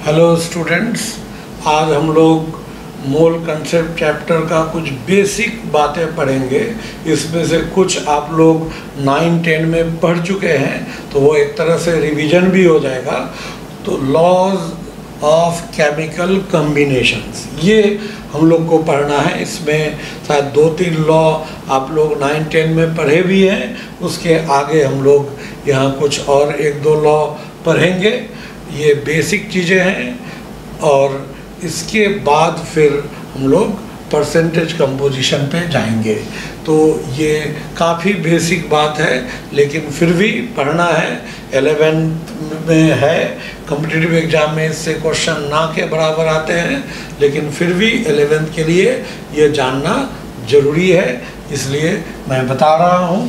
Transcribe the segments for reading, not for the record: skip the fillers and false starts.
Hello students, आज हम लोग मोल कंसेप्ट चैप्टर का कुछ बेसिक बातें पढ़ेंगे। इसमें से कुछ आप लोग 9-10 में पढ़ चुके हैं, तो वो एक तरह से रिवीजन भी हो जाएगा। तो लॉज ऑफ केमिकल कॉम्बिनेशंस ये हम लोग को पढ़ना है। इसमें शायद 2-3 लॉ आप लोग 9-10 में पढ़े भी हैं। उसके आगे हम लोग यहाँ कुछ और 1-2 लॉ पढ़ेंगे। ये बेसिक चीज़ें हैं और इसके बाद फिर हम लोग परसेंटेज कंपोजिशन पे जाएंगे। तो ये काफ़ी बेसिक बात है, लेकिन फिर भी पढ़ना है। 11th में है, कॉम्पिटिटिव एग्ज़ाम में इससे क्वेश्चन ना के बराबर आते हैं, लेकिन फिर भी 11th के लिए ये जानना ज़रूरी है, इसलिए मैं बता रहा हूँ।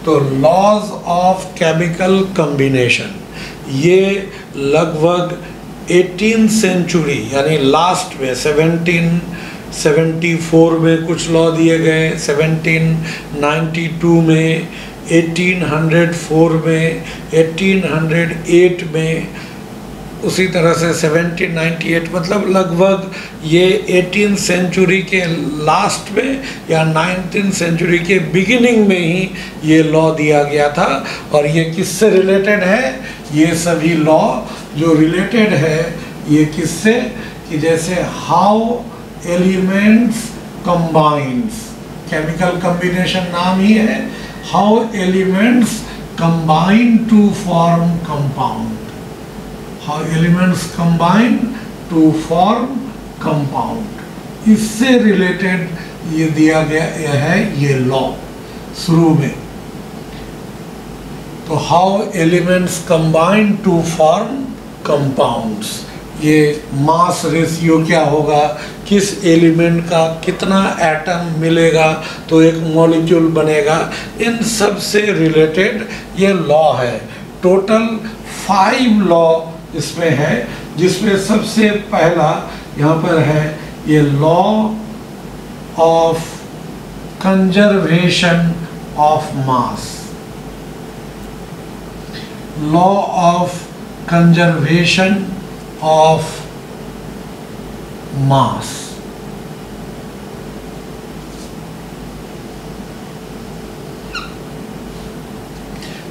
तो लॉज ऑफ केमिकल कॉम्बिनेशन ये लगभग 18th सेंचुरी यानी लास्ट में 1774 में कुछ लॉ दिए गए, 1792 में, 1804 में, 1808 में, उसी तरह से 1798, मतलब लगभग ये 18th सेंचुरी के लास्ट में या 19th सेंचुरी के बिगिनिंग में ही ये लॉ दिया गया था। और ये किससे रिलेटेड है? ये सभी लॉ जो रिलेटेड है ये किससे, कि जैसे how elements combines, chemical combination नाम ही है, how elements combine to form compound, how elements combine to form compound, इससे रिलेटेड ये दिया गया है ये लॉ शुरू में। तो how elements combine to form compounds, ये मास रेशियो क्या होगा, किस एलिमेंट का कितना एटम मिलेगा तो एक मॉलिक्यूल बनेगा, इन सब से रिलेटेड ये लॉ है। टोटल 5 लॉ इसमें है, जिसमें सबसे पहला यहाँ पर है ये law of conservation of mass, law of conservation of mass.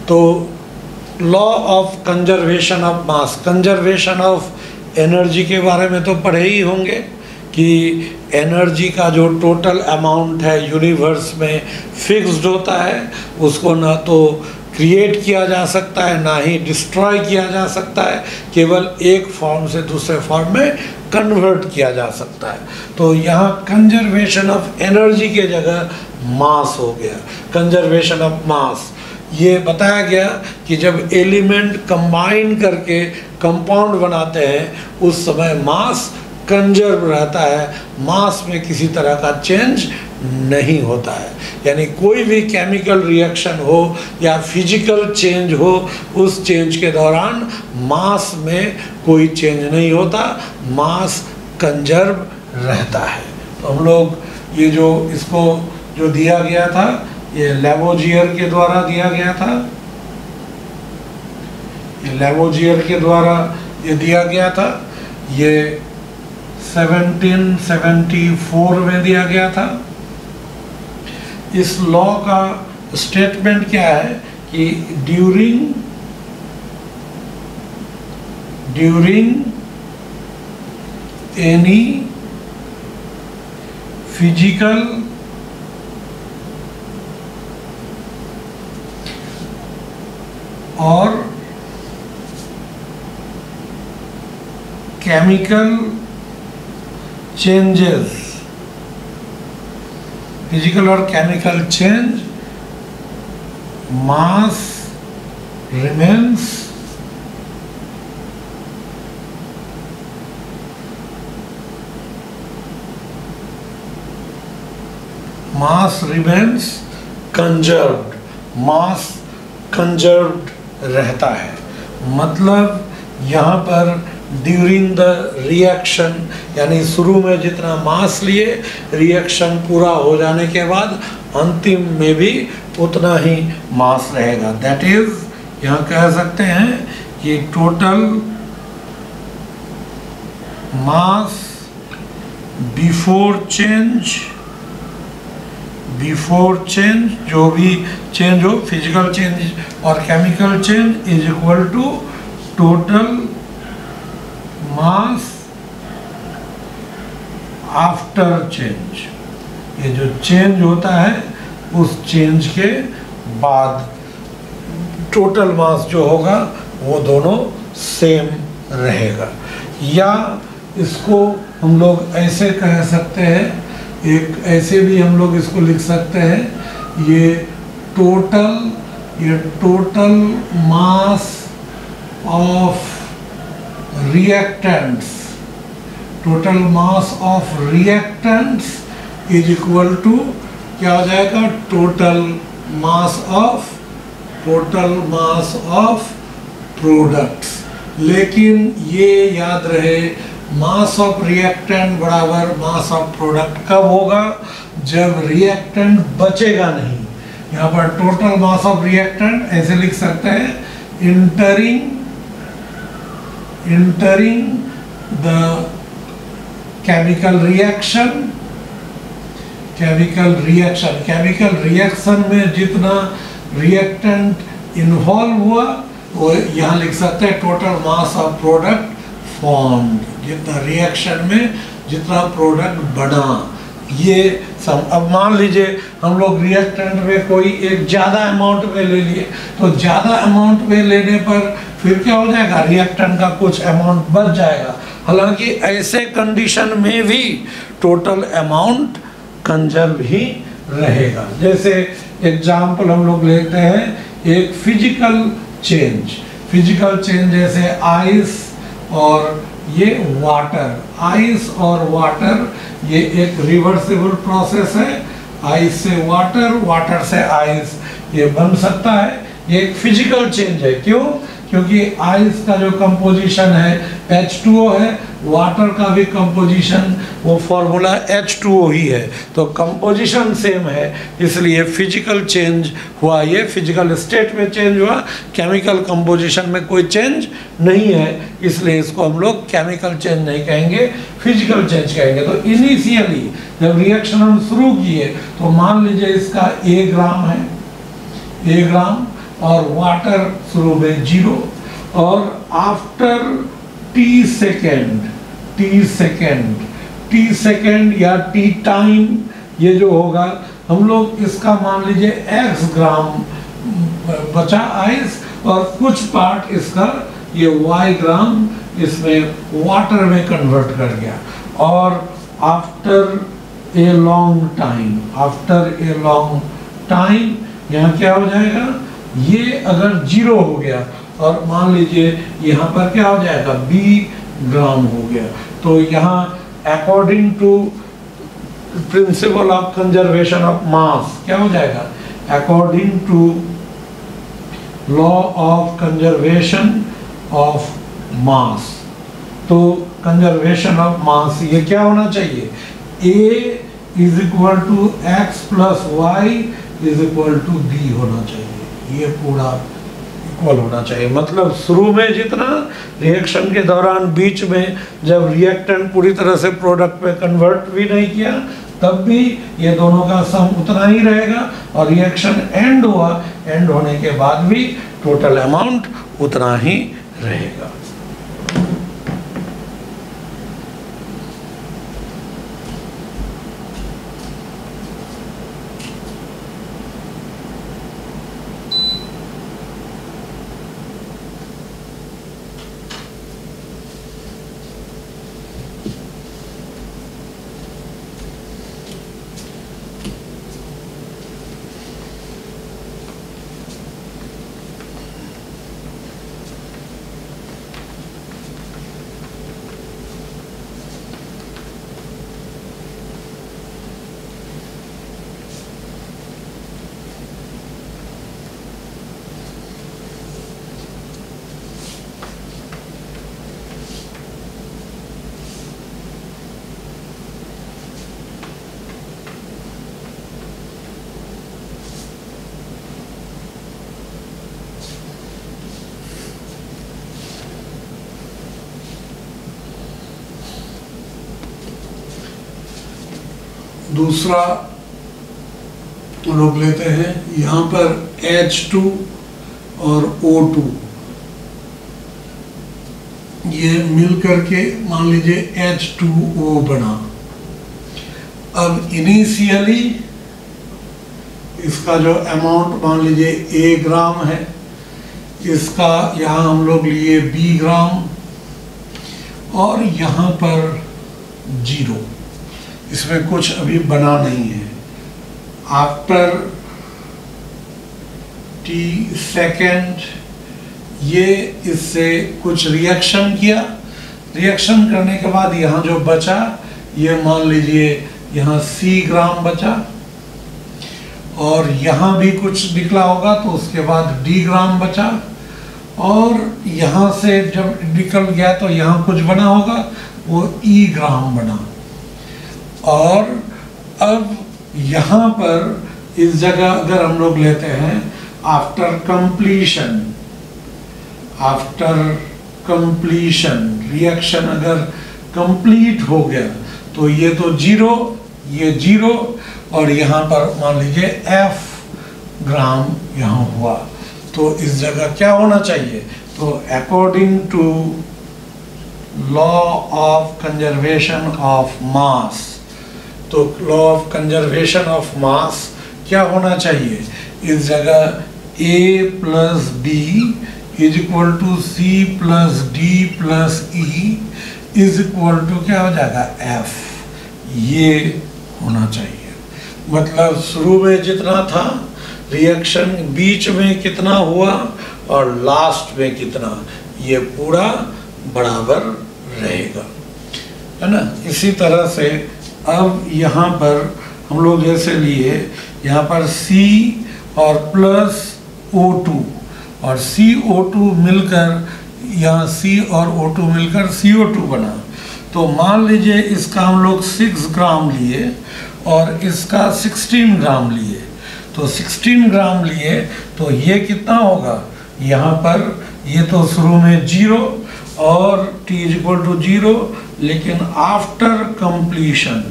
तो law of conservation of mass, conservation of energy के बारे में तो पढ़े ही होंगे कि एनर्जी का जो टोटल अमाउंट है यूनिवर्स में फिक्स्ड होता है, उसको ना तो क्रिएट किया जा सकता है ना ही डिस्ट्रॉय किया जा सकता है, केवल एक फॉर्म से दूसरे फॉर्म में कन्वर्ट किया जा सकता है। तो यहाँ कंजर्वेशन ऑफ एनर्जी के जगह मास हो गया, कंजर्वेशन ऑफ मास। ये बताया गया कि जब एलिमेंट कंबाइन करके कंपाउंड बनाते हैं उस समय मास कंजर्व रहता है, मास में किसी तरह का चेंज नहीं होता है। यानी कोई भी केमिकल रिएक्शन हो या फिजिकल चेंज हो, उस चेंज के दौरान मास में कोई चेंज नहीं होता, मास कंजर्व रहता है। तो हम लोग ये जो इसको जो दिया गया था ये लैवोजियर के द्वारा दिया गया था, ये लैवोजियर के द्वारा ये दिया गया था, ये 1774 में दिया गया था। इस लॉ का स्टेटमेंट क्या है कि during any physical or chemical changes, physical or chemical change, mass remains conserved, mass conserved रहता है। मतलब यहाँ पर ड्यूरिंग द रिएक्शन, यानी शुरू में जितना मास लिए, रिएक्शन पूरा हो जाने के बाद अंतिम में भी उतना ही मास रहेगा। दैट इज यहाँ कह सकते हैं कि टोटल मास बिफोर चेंज, जो भी चेंज हो, फिजिकल चेंज और chemical change, is equal to total mass after change. ये जो चेंज होता है उस चेंज के बाद टोटल मास जो होगा वो दोनों सेम रहेगा। या इसको हम लोग ऐसे कह सकते हैं, एक ऐसे भी हम लोग इसको लिख सकते हैं, ये total mass of reactants, total mass of reactants is equal to क्या हो जाएगा, टोटल मास ऑफ प्रोडक्ट्स। लेकिन ये याद रहे, मास ऑफ रिएक्टेंट बराबर मास ऑफ प्रोडक्ट कब होगा, जब रिएक्टेंट बचेगा नहीं। यहाँ पर टोटल मास ऑफ रिएक्टेंट ऐसे लिख सकते हैं, इंटरिंग द केमिकल रिएक्शन में जितना रिएक्टेंट इन्वॉल्व हुआ वो यहाँ लिख सकते हैं total mass of product formed, जितना रिएक्शन में जितना प्रोडक्ट बना। ये सब अब मान लीजिए हम लोग रिएक्टेंट में कोई एक ज़्यादा अमाउंट में ले लिए, तो ज़्यादा अमाउंट में लेने पर फिर क्या हो जाएगा, रिएक्टेंट का कुछ अमाउंट बच जाएगा। हालांकि ऐसे कंडीशन में भी टोटल अमाउंट कंजर्व ही रहेगा। जैसे एग्जाम्पल हम लोग लेते हैं, एक फिजिकल चेंज जैसे आइस और ये वाटर, आइस और वाटर ये एक रिवर्सिबल प्रोसेस है। आइस से वाटर, वाटर से आइस ये बन सकता है, ये एक फिजिकल चेंज है। क्यों? क्योंकि आइस का जो कंपोजिशन है H2O है, वाटर का भी कंपोजिशन वो फॉर्मूला H2O ही है, तो कंपोजिशन सेम है, इसलिए फिजिकल चेंज हुआ। ये फिजिकल स्टेट में चेंज हुआ, केमिकल कंपोजिशन में कोई चेंज नहीं है, इसलिए इसको हम लोग केमिकल चेंज नहीं कहेंगे, फिजिकल चेंज कहेंगे। तो इनिशियली जब रिएक्शन हम शुरू किए तो मान लीजिए इसका A ग्राम है, A ग्राम, और वाटर शुरू में 0, और आफ्टर T सेकेंड या T टाइम ये जो होगा, हम लोग इसका मान लीजिए X ग्राम बचा आइस, और कुछ पार्ट इसका ये Y ग्राम इसमें वाटर में कन्वर्ट कर गया। और आफ्टर ए लॉन्ग टाइम यहाँ क्या हो जाएगा, ये अगर 0 हो गया और मान लीजिए यहाँ पर क्या हो जाएगा, B ग्राम हो गया, तो यहाँ according to principle of conservation of mass क्या हो जाएगा, according to law of conservation of mass. तो कंजर्वेशन ऑफ मास ये क्या होना चाहिए, A is equal to x plus y is equal to B होना चाहिए। ये पूरा इक्वल होना चाहिए, मतलब शुरू में जितना, रिएक्शन के दौरान बीच में जब रिएक्टेंट पूरी तरह से प्रोडक्ट पे कन्वर्ट भी नहीं किया तब भी ये दोनों का सम उतना ही रहेगा, और रिएक्शन एंड हुआ, एंड होने के बाद भी टोटल अमाउंट उतना ही रहेगा। दूसरा लोग लेते हैं, यहाँ पर H2 और O2 ये मिल करके मान लीजिए H2O बना। अब इनिशियली इसका जो अमाउंट मान लीजिए A ग्राम है, इसका यहाँ हम लोग लिए B ग्राम, और यहाँ पर 0, इसमें कुछ अभी बना नहीं है। आफ्टर T सेकेंड ये इससे कुछ रिएक्शन किया, रिएक्शन करने के बाद यहाँ जो बचा ये मान लीजिए यहाँ C ग्राम बचा, और यहाँ भी कुछ निकला होगा तो उसके बाद D ग्राम बचा, और यहाँ से जब निकल गया तो यहाँ कुछ बना होगा, वो E ग्राम बना। और अब यहाँ पर इस जगह अगर हम लोग लेते हैं आफ्टर कंप्लीशन रिएक्शन अगर कंप्लीट हो गया तो ये तो 0, ये 0, और यहाँ पर मान लीजिए F ग्राम यहाँ हुआ। तो इस जगह क्या होना चाहिए? तो according to law of conservation of mass, तो law of conservation of mass क्या होना चाहिए? इस जगह A plus B is equal to C plus D plus E is equal to क्या हो जाएगा? F। ये होना चाहिए, मतलब शुरू में जितना था रिएक्शन, बीच में कितना हुआ और लास्ट में कितना, ये पूरा बराबर रहेगा, है ना। इसी तरह से अब यहाँ पर हम लोग जैसे लिए, यहाँ पर C और प्लस O2 और CO2 मिलकर, यहाँ C और O2 मिलकर CO2 बना। तो मान लीजिए इसका हम लोग 6 ग्राम लिए और इसका 16 ग्राम लिए, तो 16 ग्राम लिए तो ये कितना होगा? यहाँ पर ये तो शुरू में 0 और T इज इक्वल टू 0, लेकिन आफ्टर कंप्लीशन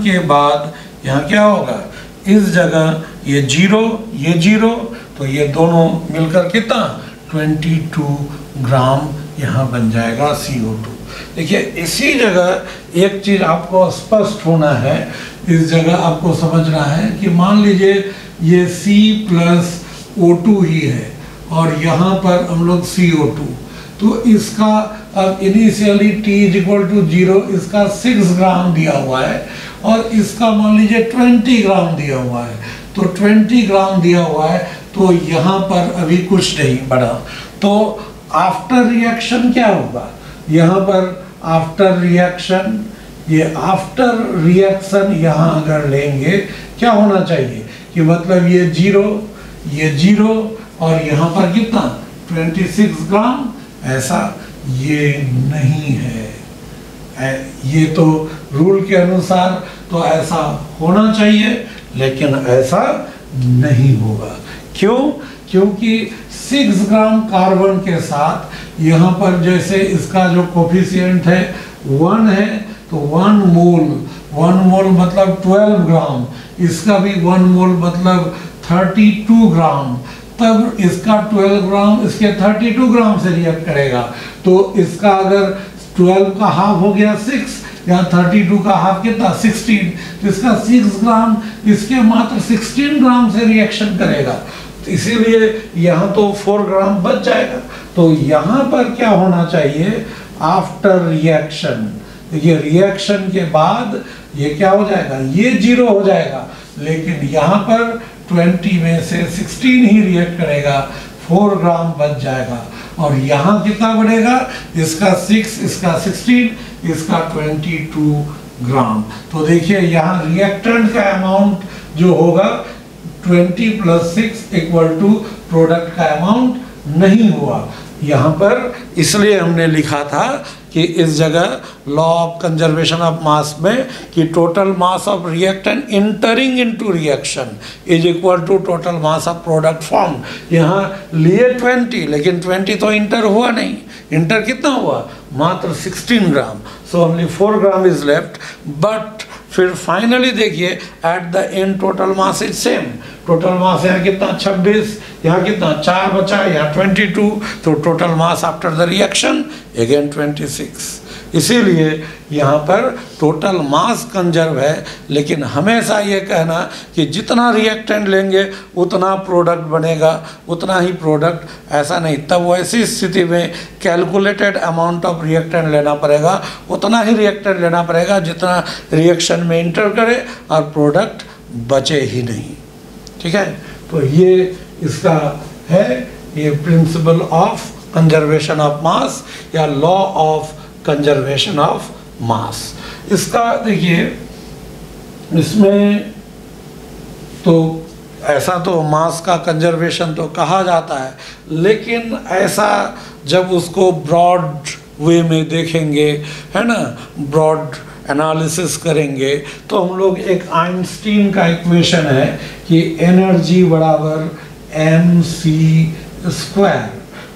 के बाद यहाँ क्या होगा? इस जगह ये 0, ये 0, तो ये दोनों मिलकर कितना? 22 ग्राम यहाँ बन जाएगा CO2। देखिए इसी जगह एक चीज़ आपको स्पष्ट होना है, इस जगह आपको समझना है कि मान लीजिए ये C प्लस O2 ही है और यहाँ पर हम लोग CO2, तो इसका अब initially T is equal to 0, इसका 6 ग्राम दिया हुआ है और इसका मान लीजिए 20 ग्राम दिया हुआ है, तो 20 ग्राम दिया हुआ है, तो यहाँ पर अभी कुछ नहीं बढ़ा। तो आफ्टर रिएक्शन क्या होगा? यहाँ पर आफ्टर रिएक्शन, ये आफ्टर रिएक्शन यहाँ अगर लेंगे क्या होना चाहिए कि मतलब ये 0, ये 0 और यहाँ पर कितना? 26 ग्राम। ऐसा ये नहीं है, ये तो रूल के अनुसार तो ऐसा होना चाहिए, लेकिन ऐसा नहीं होगा। क्यों? क्योंकि 6 ग्राम कार्बन के साथ यहाँ पर जैसे इसका जो कोफिशिएंट है 1 है, तो 1 मोल मतलब 12 ग्राम, इसका भी 1 मोल मतलब 32 ग्राम, तब इसका 12 ग्राम इसके 32 ग्राम से रिएक्ट करेगा, तो इसका अगर 12 का हाफ हो गया 6, या 32 का हाफ कितना? 16, तो इसका 6 ग्राम इसके मात्र 16 ग्राम से रिएक्शन करेगा, तो इसीलिए यहाँ तो 4 ग्राम बच जाएगा। तो यहाँ पर क्या होना चाहिए? आफ्टर रिएक्शन, ये रिएक्शन के बाद ये क्या हो जाएगा? ये 0 हो जाएगा, लेकिन यहाँ पर 20 में से 16 ही रिएक्ट करेगा, 4 ग्राम बच जाएगा, और यहाँ कितना बढ़ेगा? इसका 6, इसका 16, इसका 22 ग्राम। तो देखिए यहाँ रिएक्टेंट का अमाउंट जो होगा 20 प्लस 6 इक्वल टू प्रोडक्ट का अमाउंट नहीं हुआ यहाँ पर, इसलिए हमने लिखा था कि इस जगह law of conservation of mass में कि total mass of reactant entering into reaction is equal to total mass of product form. यहाँ लिए 20, लेकिन 20 तो इंटर हुआ नहीं, इंटर कितना हुआ, मात्र 16 gram, so only 4 gram is left. But फिर फाइनली देखिए at the end total mass is same, total mass यहाँ कितना 26, यहाँ कितना 4 बचा, यहाँ 22, तो total mass after the reaction again 26। इसीलिए यहाँ पर टोटल मास कंजर्व है, लेकिन हमेशा ये कहना कि जितना रिएक्टेंट लेंगे उतना प्रोडक्ट बनेगा, उतना ही प्रोडक्ट, ऐसा नहीं। तब वैसी स्थिति में कैलकुलेटेड अमाउंट ऑफ रिएक्टेंट लेना पड़ेगा, उतना ही रिएक्टेंट लेना पड़ेगा जितना रिएक्शन में इंटर करे और प्रोडक्ट बचे ही नहीं। ठीक है, तो ये इसका है, ये principle of conservation of mass या law of conservation of mass. इसका देखिए, इसमें तो ऐसा तो मास का कंजर्वेशन तो कहा जाता है, लेकिन ऐसा जब उसको ब्रॉड वे में देखेंगे, है ना, ब्रॉड एनालिसिस करेंगे, तो हम लोग एक आइंस्टीन का इक्वेशन है कि एनर्जी बराबर mc²,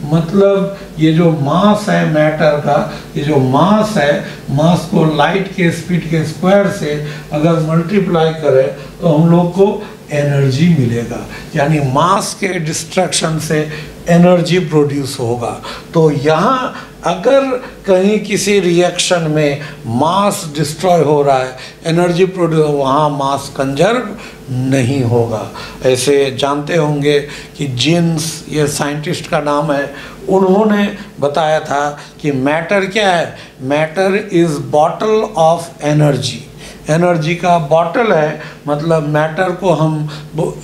मतलब ये जो मास है मैटर का, ये जो मास है, मास को लाइट के स्पीड के स्क्वायर से अगर मल्टीप्लाई करें तो हम लोग को एनर्जी मिलेगा, यानी मास के डिस्ट्रक्शन से एनर्जी प्रोड्यूस होगा। तो यहाँ अगर कहीं किसी रिएक्शन में मास डिस्ट्रॉय हो रहा है, एनर्जी प्रोड्यूस, वहाँ मास कंजर्व नहीं होगा। ऐसे जानते होंगे कि जीन्स, ये साइंटिस्ट का नाम है, उन्होंने बताया था कि मैटर क्या है, matter is bottle of energy. Energy का बॉटल है, मतलब मैटर को हम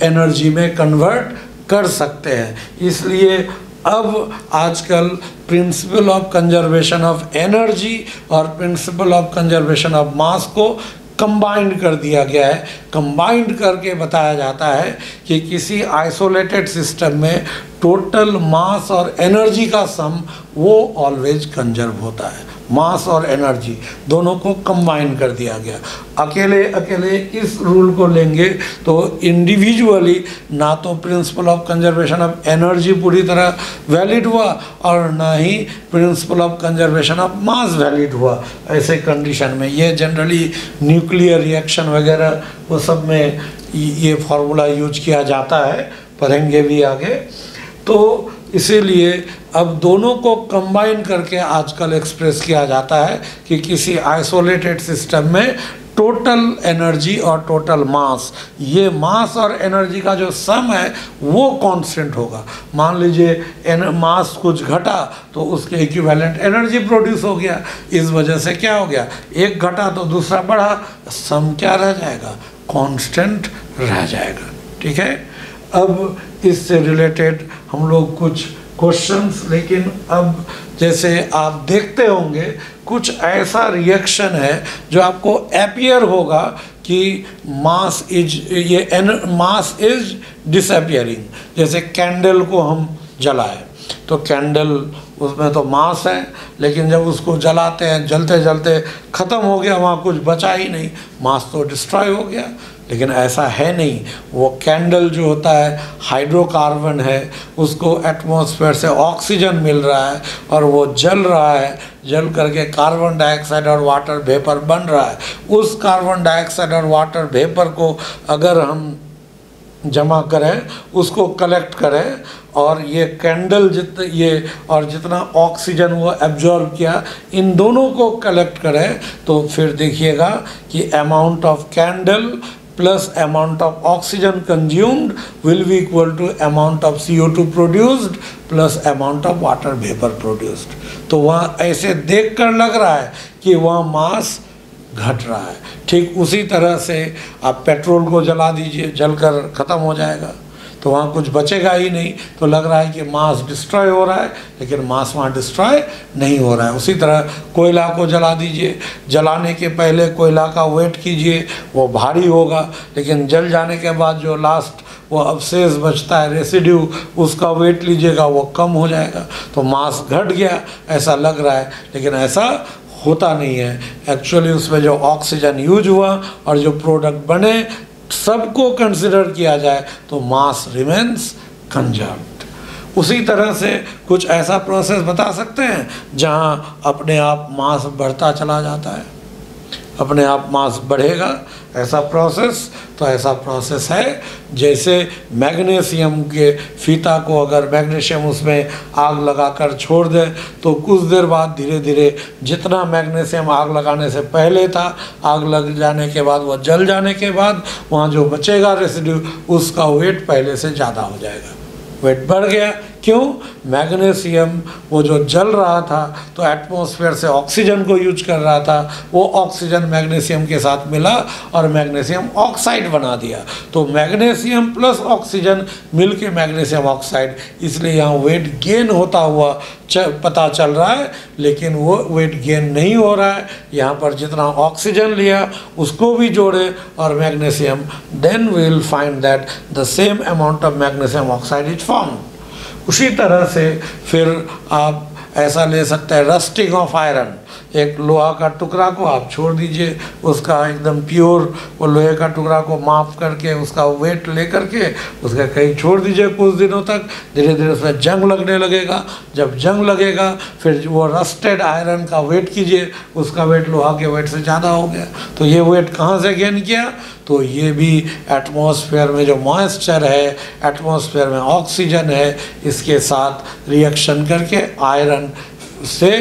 एनर्जी में कन्वर्ट कर सकते हैं। इसलिए अब आजकल principle of conservation of energy और principle of conservation of mass को कंबाइंड कर दिया गया है। कंबाइंड करके बताया जाता है कि किसी आइसोलेटेड सिस्टम में टोटल मास और एनर्जी का सम वो ऑलवेज कंजर्व होता है। मास और एनर्जी दोनों को कंबाइन कर दिया गया। अकेले अकेले इस रूल को लेंगे तो इंडिविजुअली ना तो principle of conservation of energy पूरी तरह वैलिड हुआ और ना ही principle of conservation of mass valid हुआ। ऐसे कंडीशन में ये जनरली न्यूक्लियर रिएक्शन वगैरह वो सब में ये फार्मूला यूज किया जाता है, पढ़ेंगे भी आगे। तो इसीलिए अब दोनों को कंबाइन करके आजकल एक्सप्रेस किया जाता है कि किसी आइसोलेटेड सिस्टम में टोटल एनर्जी और टोटल मास, ये मास और एनर्जी का जो सम है वो कांस्टेंट होगा। मान लीजिए मास कुछ घटा तो उसके इक्विवेलेंट एनर्जी प्रोड्यूस हो गया। इस वजह से क्या हो गया, एक घटा तो दूसरा बढ़ा, सम क्या रह जाएगा, कांस्टेंट रह जाएगा। ठीक है, अब इससे रिलेटेड हम लोग कुछ क्वेश्चंस, लेकिन अब जैसे आप देखते होंगे कुछ ऐसा रिएक्शन है जो आपको अपीयर होगा कि मास इज डिसअपियरिंग। जैसे कैंडल को हम जलाएं तो कैंडल उसमें तो मास है, लेकिन जब उसको जलाते हैं जलते जलते ख़त्म हो गया, वहाँ कुछ बचा ही नहीं, मास तो डिस्ट्रॉय हो गया। लेकिन ऐसा है नहीं, वो कैंडल जो होता है हाइड्रोकार्बन है, उसको एटमॉस्फेयर से ऑक्सीजन मिल रहा है और वो जल रहा है, जल करके कार्बन डाइऑक्साइड और वाटर वेपर बन रहा है। उस कार्बन डाइऑक्साइड और वाटर वेपर को अगर हम जमा करें, उसको कलेक्ट करें और ये कैंडल जितना ऑक्सीजन वो एब्जॉर्ब किया, इन दोनों को कलेक्ट करें तो फिर देखिएगा कि amount of candle plus amount of oxygen consumed will be equal to amount of CO2 produced plus amount of water vapour produced. तो वहाँ ऐसे देखकर लग रहा है कि वहाँ मास घट रहा है। ठीक उसी तरह से आप पेट्रोल को जला दीजिए, जलकर ख़त्म हो जाएगा तो वहाँ कुछ बचेगा ही नहीं, तो लग रहा है कि मास डिस्ट्रॉय हो रहा है, लेकिन मास वहाँ डिस्ट्रॉय नहीं हो रहा है। उसी तरह कोयला को जला दीजिए, जलाने के पहले कोयला का वेट कीजिए, वो भारी होगा, लेकिन जल जाने के बाद जो लास्ट वो अवशेष बचता है, रेसिड्यू, उसका वेट लीजिएगा, वो कम हो जाएगा, तो मास घट गया ऐसा लग रहा है, लेकिन ऐसा होता नहीं है। एक्चुअली उसमें जो ऑक्सीजन यूज हुआ और जो प्रोडक्ट बने, सबको कंसिडर किया जाए तो मास रिमेन्स कंजर्व्ड। उसी तरह से कुछ ऐसा प्रोसेस बता सकते हैं जहाँ अपने आप मास बढ़ता चला जाता है, अपने आप मास बढ़ेगा, ऐसा प्रोसेस? तो ऐसा प्रोसेस है जैसे मैग्नीशियम के फीता को अगर मैग्नीशियम उसमें आग लगाकर छोड़ दे तो कुछ देर बाद धीरे धीरे जितना मैग्नीशियम आग लगाने से पहले था, आग लग जाने के बाद, वह जल जाने के बाद वहाँ जो बचेगा रेसिड्यू, उसका वेट पहले से ज़्यादा हो जाएगा, वेट बढ़ गया। क्यों? मैग्नीशियम वो जो जल रहा था तो एटमॉस्फेयर से ऑक्सीजन को यूज कर रहा था, वो ऑक्सीजन मैग्नीशियम के साथ मिला और मैग्नीशियम ऑक्साइड बना दिया। तो मैग्नीशियम प्लस ऑक्सीजन मिल के मैग्नीशियम ऑक्साइड, इसलिए यहाँ वेट गेन होता हुआ पता चल रहा है, लेकिन वो वेट गेन नहीं हो रहा है। यहाँ पर जितना ऑक्सीजन लिया उसको भी जोड़े और magnesium, then we will find that the same amount of magnesium oxide is form. उसी तरह से फिर आप ऐसा ले सकते हैं रस्टिंग ऑफ आयरन, एक लोहा का टुकड़ा को आप छोड़ दीजिए, उसका एकदम प्योर वो लोहे का टुकड़ा को माप करके उसका वेट ले करके उसका कहीं छोड़ दीजिए कुछ दिनों तक, धीरे धीरे उसमें जंग लगने लगेगा। जब जंग लगेगा फिर वो रस्टेड आयरन का वेट कीजिए, उसका वेट लोहा के वेट से ज़्यादा हो गया। तो ये वेट कहाँ से गेन किया? तो ये भी एटमॉस्फेयर में जो मॉइस्चर है, एटमॉस्फेयर में ऑक्सीजन है, इसके साथ रिएक्शन करके आयरन से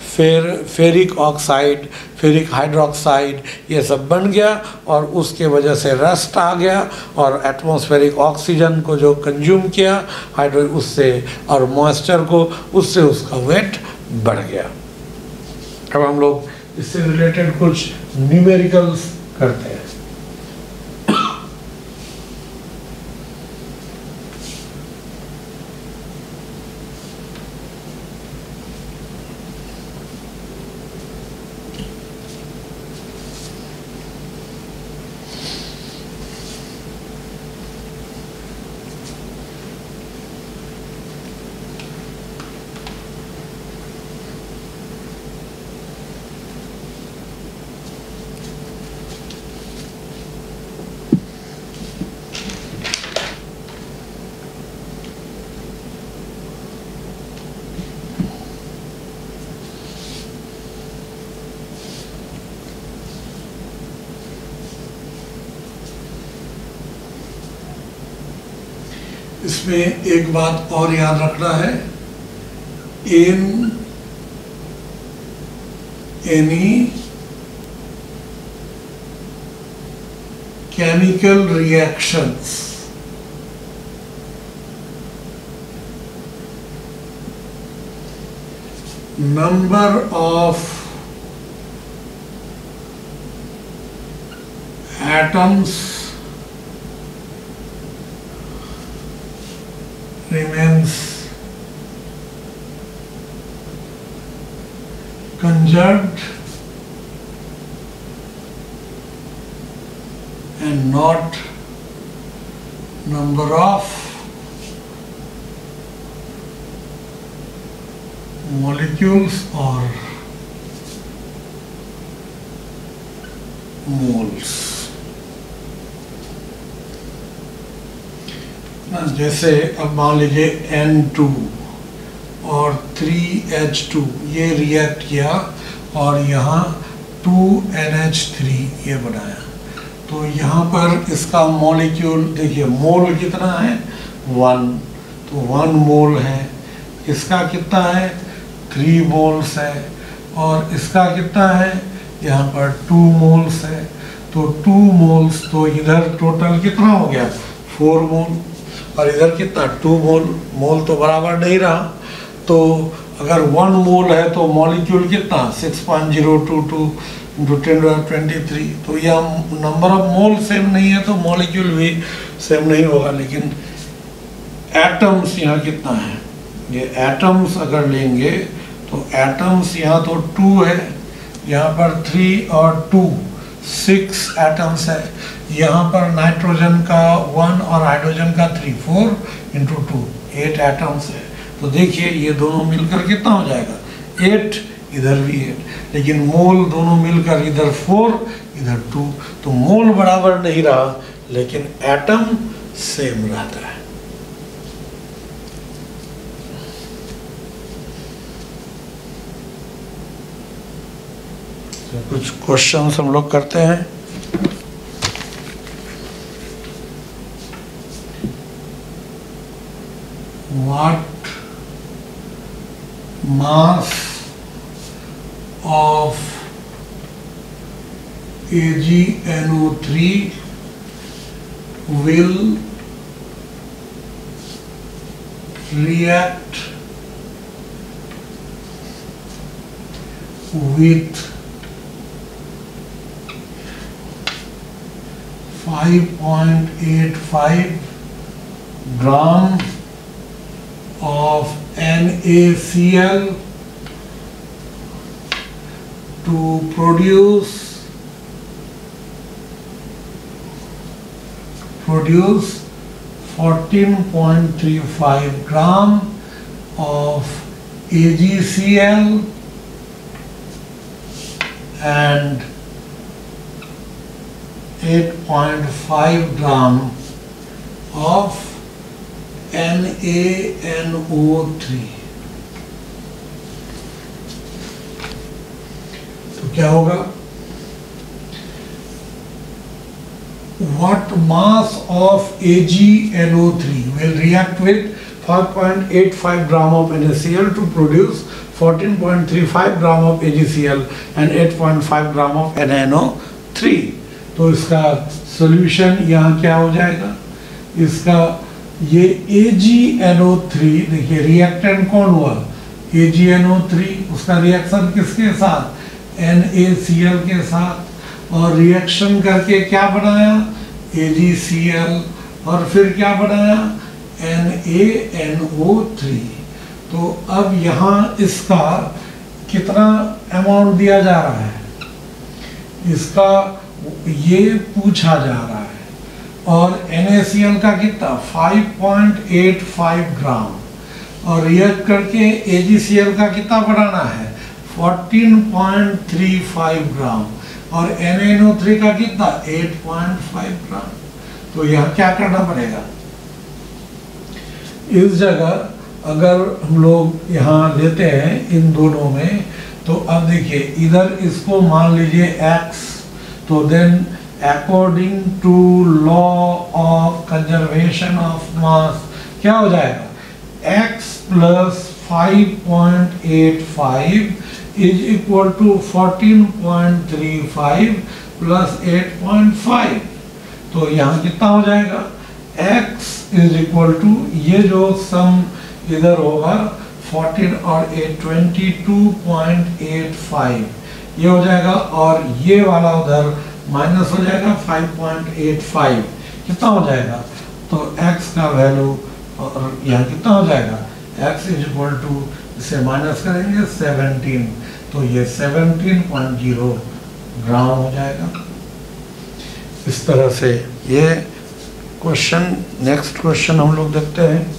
फेरिक ऑक्साइड, फेरिक हाइड्रोक्साइड ये सब बन गया और उसके वजह से रस्ट आ गया और एटमॉस्फेरिक ऑक्सीजन को जो कंज्यूम किया हाइड्रो उससे और मॉइस्चर को, उससे उसका वेट बढ़ गया। अब हम लोग इससे रिलेटेड कुछ न्यूमेरिकल्स करते हैं। इसमें एक बात और याद रखना है, in any chemical reactions number of atoms remains conserved and not number of molecules or moles। जैसे अब मान लीजिए N2 और 3H2 ये रिएक्ट किया और यहाँ 2NH3 ये बनाया, तो यहाँ पर इसका मॉलिक्यूल देखिए, मोल कितना है 1, तो 1 मोल है। इसका कितना है 3 मोल्स है और इसका कितना है यहाँ पर 2 मोल्स है। तो 2 मोल्स, तो इधर टोटल कितना हो गया 4 मोल और इधर कितना 2 मोल। मोल तो बराबर नहीं रहा, तो अगर 1 मोल है तो मॉलिक्यूल कितना 6.022 × 10⁻23। तो यह नंबर ऑफ मोल सेम नहीं है तो मॉलिक्यूल भी सेम नहीं होगा। लेकिन एटम्स यहाँ कितना है, ये एटम्स अगर लेंगे तो एटम्स यहाँ तो 2 है, यहाँ पर 3 और 2 6 एटम्स है। यहाँ पर नाइट्रोजन का 1 और हाइड्रोजन का 3 4 × 2 8 एटम्स है। तो देखिए ये दोनों मिलकर कितना हो जाएगा 8, इधर भी 8, लेकिन मोल दोनों मिलकर इधर 4 इधर 2, तो मोल बराबर नहीं रहा लेकिन एटम सेम रहता है। कुछ क्वेश्चंस हम लोग करते हैं। What mass of AgNO3 will react with 5.85 gram of NaCl to produce 14.35 gram of AgCl and 8.5 gram of NaNO3। तो क्या होगा? What mass of AgNO3 will react with 5.85 gram of NaCl to produce 14.35 gram of AgCl and 8.5 gram of NaNO3। तो इसका solution यहाँ क्या हो जाएगा? इसका ये AgNO3, देखिए रिएक्टेंट कौन हुआ? AgNO3, उसका रिएक्शन किसके साथ? NaCl के साथ, और रिएक्शन करके क्या बनाया? AgCl, और फिर क्या बनाया? NaNO3। तो अब यहाँ इसका कितना अमाउंट दिया जा रहा है? इसका ये पूछा जा रहा है, और NaCl का कितना? 5.85 ग्राम, और रिएक्ट करके AgCl का कितना बनाना है? 14.35 ग्राम, और NaNO3 का कितना? 8.5 ग्राम। तो यहाँ क्या करना पड़ेगा? इस जगह अगर हम लोग यहाँ लेते हैं इन दोनों में, तो अब देखिए इधर इसको मान लीजिए x, तो then according to law of conservation of mass क्या हो जाएगा? x plus 5.85 is equal to 14.35 plus 8.5। तो यहाँ कितना हो जाएगा? x इज इक्वल टू, ये जो सम इधर होगा 14 और 8 22.85 ये हो जाएगा, और ये वाला उधर माइनस हो जाएगा 5.85, कितना हो जाएगा? तो x का वैल्यू और यहाँ कितना हो जाएगा? x इज इक्वल टू, इसे माइनस करेंगे 17, तो ये 17.0 ग्राम हो जाएगा। इस तरह से ये क्वेश्चन, नेक्स्ट क्वेश्चन हम लोग देखते हैं।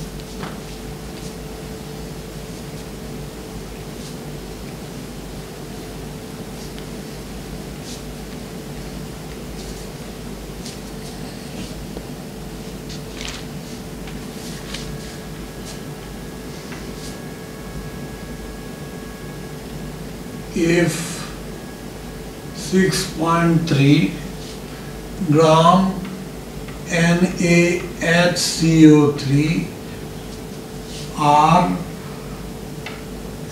If 6.3 gram NaHCO3 are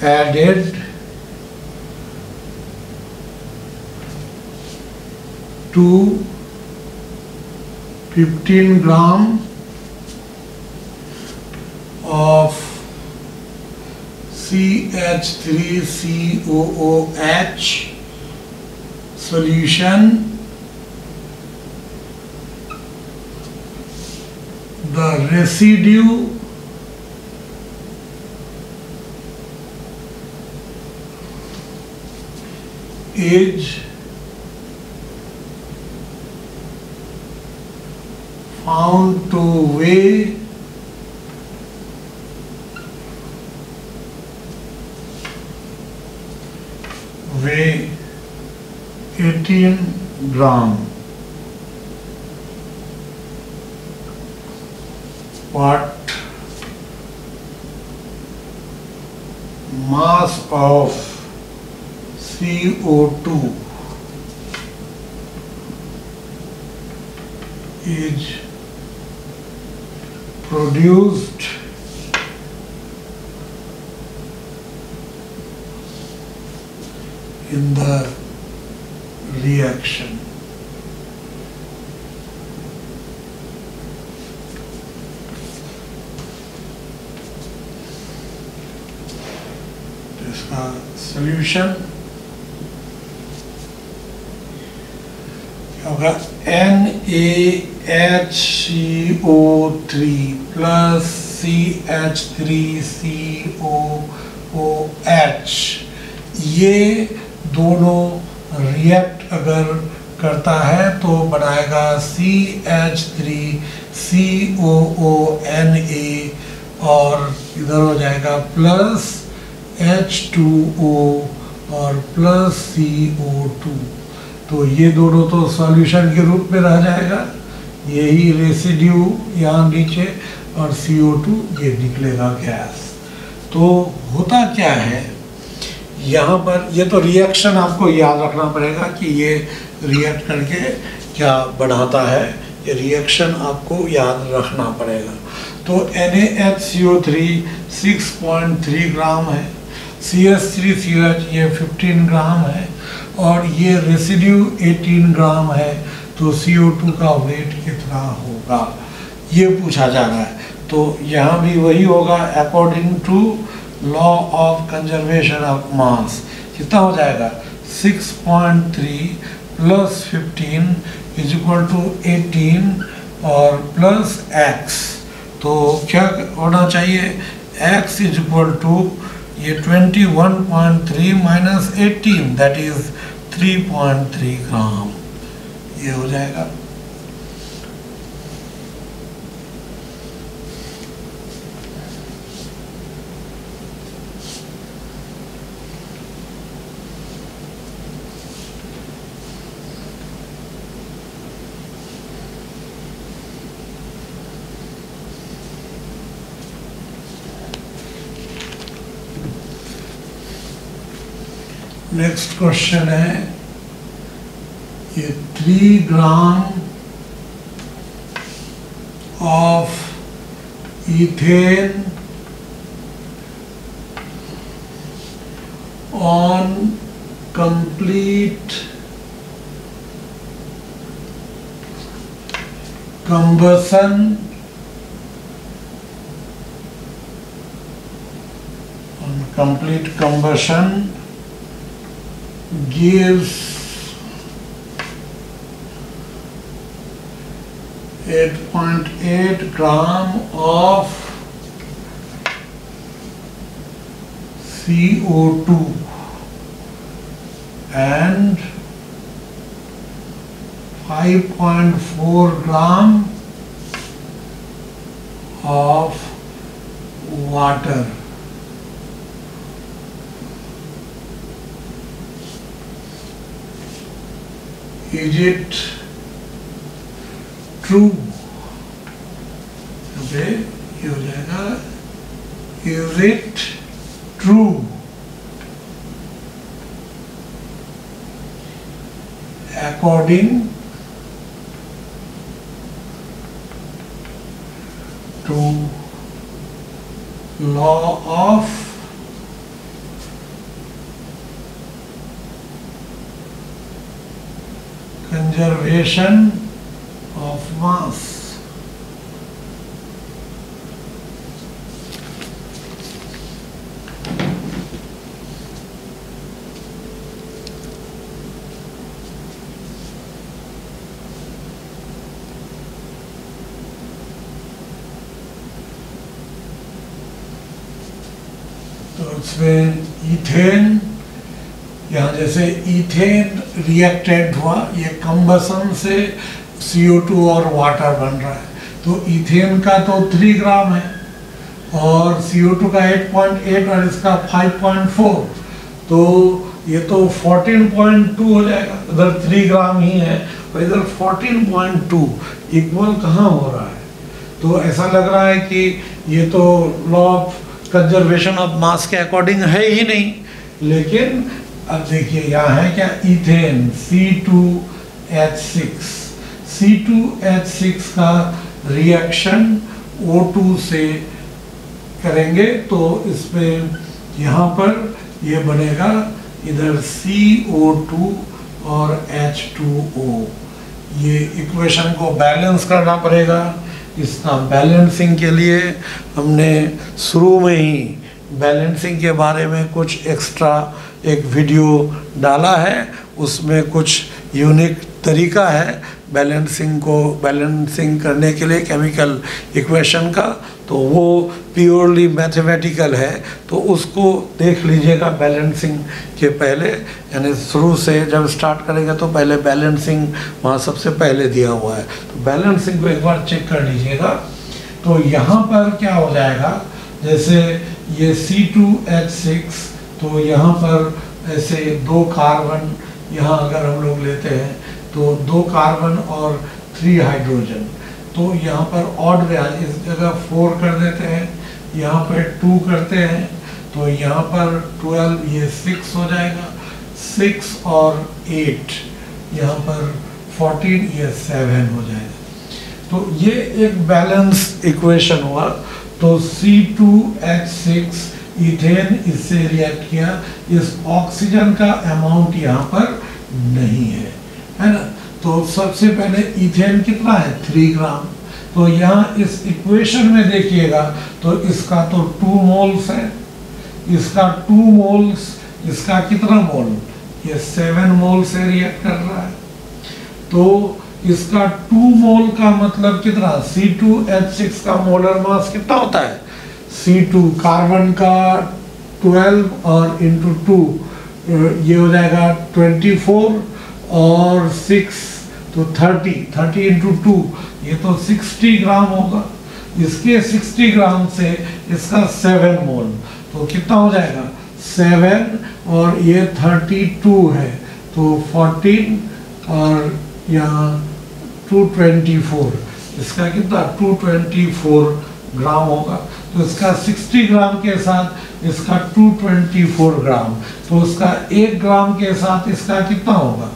added to 15 gram of CH3COOH solution, the residue is found to weigh 18 gram. What mass of CO2 is produced in the reaction. इसका सॉल्यूशन होगा NaHCO3 प्लस CH3COOH, ये दोनों react अगर करता है तो बनाएगा CH3COONA और इधर हो जाएगा प्लस H2O और प्लस CO2। तो ये दोनों तो सॉल्यूशन के रूप में रह जाएगा, यही रेसिड्यू यहाँ नीचे, और CO2 ये निकलेगा गैस। तो होता क्या है यहाँ पर, ये तो रिएक्शन आपको याद रखना पड़ेगा कि ये रिएक्ट करके क्या बढ़ाता है, ये रिएक्शन आपको याद रखना पड़ेगा। तो NaHCO3 6.3 ग्राम है, CH3COH ये 15 ग्राम है, और ये रेसिड्यू 18 ग्राम है। तो CO2 का वेट कितना होगा ये पूछा जा रहा है। तो यहाँ भी वही होगा, according to law of conservation of mass कितना हो जाएगा 6.3 प्लस 15 इज इक्वल टू 18 और प्लस x। तो क्या होना चाहिए, x इज इक्वल टू ये 21.3 माइनस 18 दैट इज 3.3 ग्राम, ये हो जाएगा। नेक्स्ट क्वेश्चन है, ये 3 gram of ethane on complete combustion gives 8.8 gram of CO2 and 5.4 gram of water. Is it true? Okay, ये हो जाएगा is it true? According to law of conservation of mass. तो इसमें इथेन, यहाँ जैसे ethane reactant हुआ, ये combustion से CO2 और वाटर बन रहा है, तो इथेन का तो 3 ग्राम है और CO2 का 8.8 और इसका 5.4, तो ये तो 14.2 हो जाएगा। इधर 3 ग्राम ही है और इधर 14.2, इक्वल कहाँ हो रहा है? तो ऐसा लग रहा है कि ये तो लॉ ऑफ कंजर्वेशन ऑफ मास के अकॉर्डिंग है ही नहीं। लेकिन अब देखिए यहाँ है क्या, इथेन C2H6, C2H6 का रिएक्शन O2 से करेंगे तो इसमें यहाँ पर ये बनेगा इधर CO2 और H2O। ये इक्वेशन को बैलेंस करना पड़ेगा। इसका बैलेंसिंग के लिए हमने शुरू में ही बैलेंसिंग के बारे में कुछ एक्स्ट्रा एक वीडियो डाला है, उसमें कुछ यूनिक तरीका है बैलेंसिंग करने के लिए केमिकल इक्वेशन का, तो वो प्योरली मैथमेटिकल है, तो उसको देख लीजिएगा बैलेंसिंग के पहले, यानी शुरू से जब स्टार्ट करेंगे तो पहले बैलेंसिंग वहाँ सबसे पहले दिया हुआ है, तो बैलेंसिंग को एक बार चेक कर लीजिएगा। तो यहाँ पर क्या हो जाएगा, जैसे ये C2H6, तो यहाँ पर ऐसे 2 कार्बन यहाँ अगर हम लोग लेते हैं तो 2 कार्बन और 3 हाइड्रोजन, तो यहाँ पर ऑड इस जगह 4 कर देते हैं, यहाँ पर 2 करते हैं, तो यहाँ पर 12, ये 6 हो जाएगा, 6 और 8 यहाँ पर 14, ये 7 हो जाएगा। तो ये एक बैलेंस इक्वेशन हुआ। तो C2H6 इथेन इससे रिएक्ट किया, इस ऑक्सीजन का अमाउंट यहाँ पर नहीं है ना। तो सबसे पहले इथेन कितना है, 3 ग्राम। तो यहाँ इस इक्वेशन में देखिएगा तो इसका तो 2 मोल्स है, इसका 2 मोल्स, इसका कितना मोल, ये 7 मोल से रिएक्ट कर रहा है। तो इसका 2 मोल का मतलब कितना, C2H6 का मोलर मास कितना होता है, C2 कार्बन का 12 और इंटू 2 ये हो जाएगा 24 और 6 तो 30 इंटू 2 ये तो 60 ग्राम होगा। इसके 60 ग्राम से इसका 7 मोल, तो कितना हो जाएगा 7 और ये 32 है, तो 14 और यहाँ 224, इसका कितना 224 ग्राम होगा। तो इसका 60 ग्राम के साथ इसका 224 ग्राम, तो उसका 1 ग्राम के साथ इसका कितना होगा,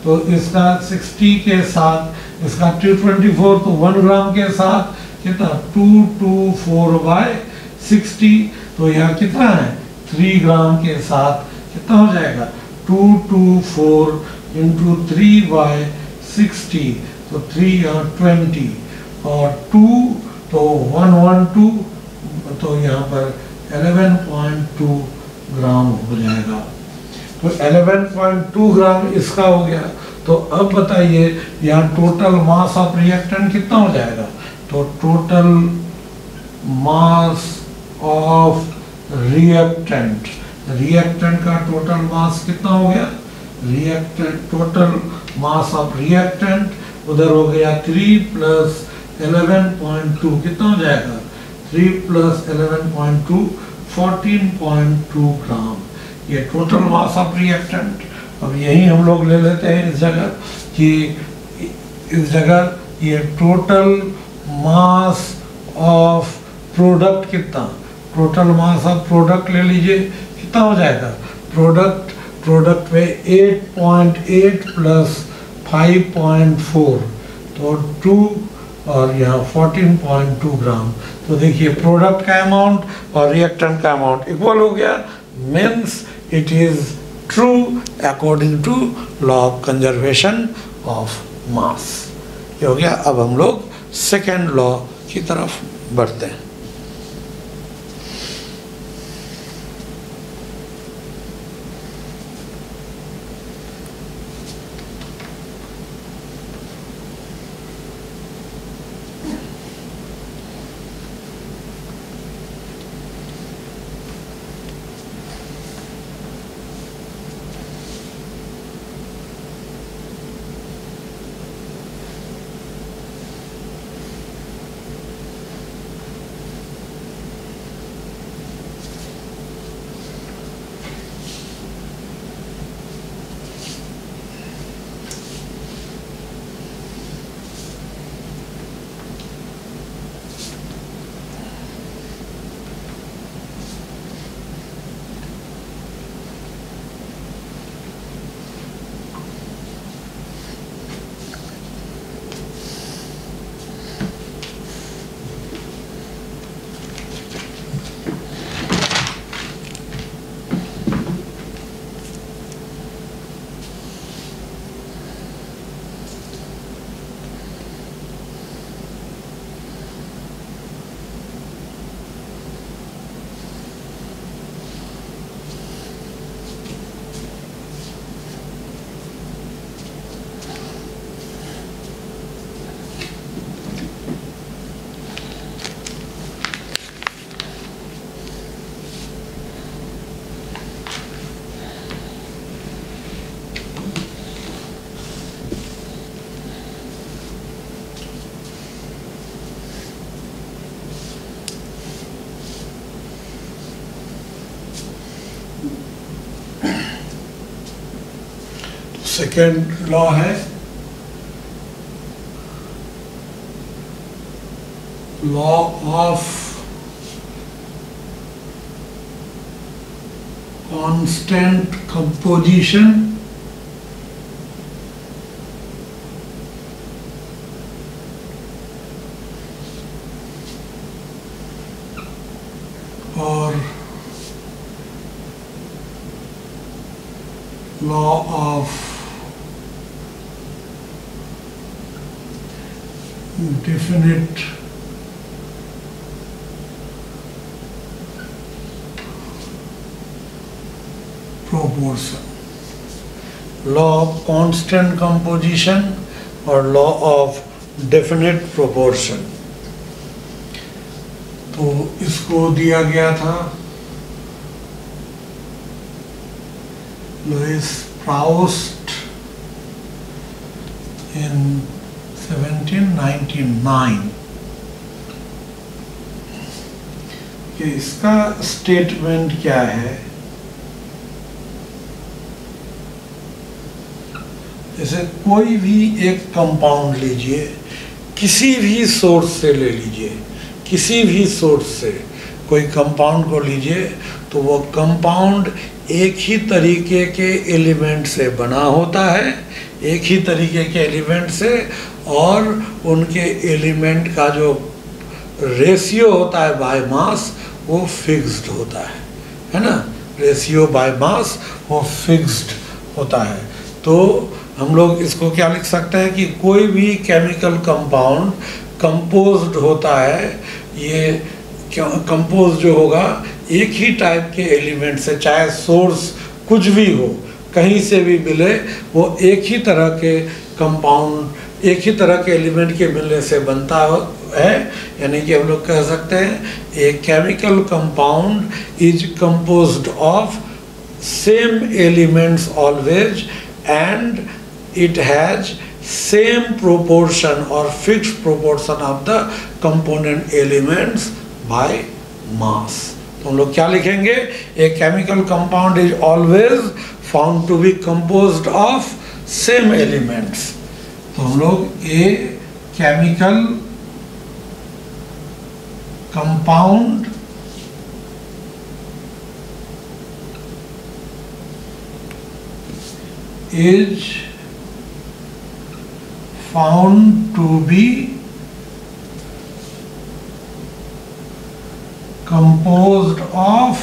तो इसका 60 के साथ इसका 224, तो 1 ग्राम के साथ कितना 224/60, तो यहाँ कितना है 3 ग्राम के साथ कितना हो जाएगा 224 इंटू 3/60, तो 3 और 20 और 2 तो 112, तो यहाँ पर 11.2 ग्राम हो जाएगा। तो 11.2 ग्राम इसका हो गया। तो अब बताइए यहाँ टोटल मास ऑफ रिएक्टेंट कितना हो जाएगा, तो टोटल मास ऑफ रिएक्टेंट का टोटल मास कितना हो गया, टोटल मास ऑफ रिएक्टेंट उधर हो गया 3 + 11.2 कितना हो जाएगा, 3 + 11.2 14.2 ग्राम, ये टोटल मास ऑफ रिएक्टेंट। अब यही हम लोग ले लेते हैं इस जगह कि इस जगह ये टोटल मास ऑफ प्रोडक्ट कितना, टोटल मास ऑफ प्रोडक्ट ले लीजिए कितना हो जाएगा, प्रोडक्ट में 8.8 + 5.4 तो 2 और यहाँ 14.2 ग्राम। तो देखिए प्रोडक्ट का अमाउंट और रिएक्टेंट का अमाउंट इक्वल हो गया, means it is true according to law of conservation of mass. ये हो गया। अब हम लोग सेकेंड लॉ की तरफ बढ़ते हैं। सेकेंड लॉ है लॉ ऑफ कांस्टेंट कंपोजिशन और law of definite proportion, law of constant composition और law of definite proportion। तो इसको दिया गया था लुइस प्राउस्ट in 1799 कि इसका स्टेटमेंट क्या है। जैसे कोई भी एक कंपाउंड लीजिए, किसी भी सोर्स से ले लीजिए, किसी भी सोर्स से कोई कंपाउंड को लीजिए, तो वो कंपाउंड एक ही तरीके के एलिमेंट से बना होता है, एक ही तरीके के एलिमेंट से, और उनके एलिमेंट का जो रेशियो होता है बाय मास वो फिक्स्ड होता है ना। रेशियो बाय मास वो फिक्स्ड होता है। तो हम लोग इसको क्या लिख सकते हैं कि कोई भी केमिकल कंपाउंड कंपोज्ड होता है, ये कंपोज जो होगा एक ही टाइप के एलिमेंट से, चाहे सोर्स कुछ भी हो, कहीं से भी मिले, वो एक ही तरह के कंपाउंड, एक ही तरह के एलिमेंट के मिलने से बनता है। यानी कि हम लोग कह सकते हैं a chemical compound is composed of same elements always and it has same proportion or fixed proportion of the component elements by mass। तो हम लोग क्या लिखेंगे, a chemical compound is always found to be composed of same elements। तो हम लोग a chemical compound is found to be composed of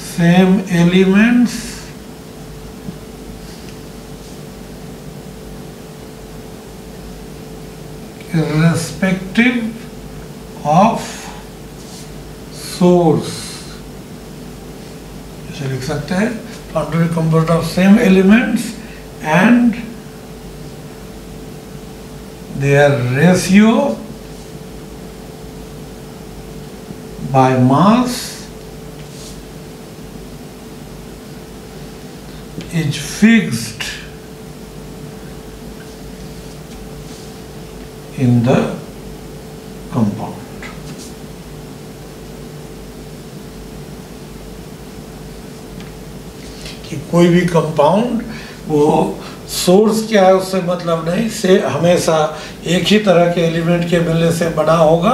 same elements irrespective of source। ऐसे लिख सकते हैं, found to be composed of same elements and their ratio by mass is fixed in the compound। कि कोई भी compound वो source क्या है उससे मतलब नहीं, से हमेशा एक ही तरह के एलिमेंट के मिलने से बना होगा,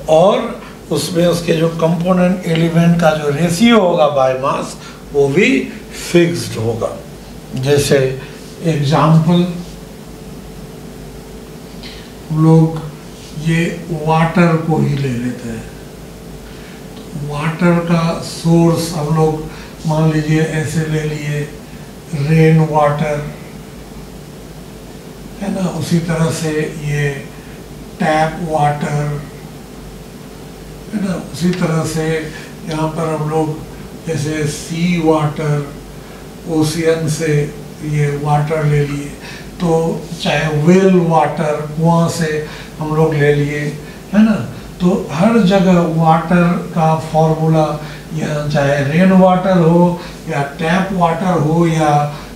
और उसमें उसके जो कंपोनेंट एलिमेंट का जो रेशियो होगा बाय मास वो भी फिक्स्ड होगा। जैसे एग्जाम्पल लोग ये वाटर को ही ले लेते हैं। वाटर का सोर्स हम लोग मान लीजिए ऐसे ले लिए, रेन वाटर है ना, उसी तरह से ये टैप वाटर है ना, उसी तरह से यहाँ पर हम लोग जैसे सी वाटर, ओशियन से ये वाटर ले लिए, तो चाहे वेल वाटर कुआं से हम लोग ले लिए है ना। तो हर जगह वाटर का फॉर्मूला, या चाहे रेन वाटर हो या टैप वाटर हो या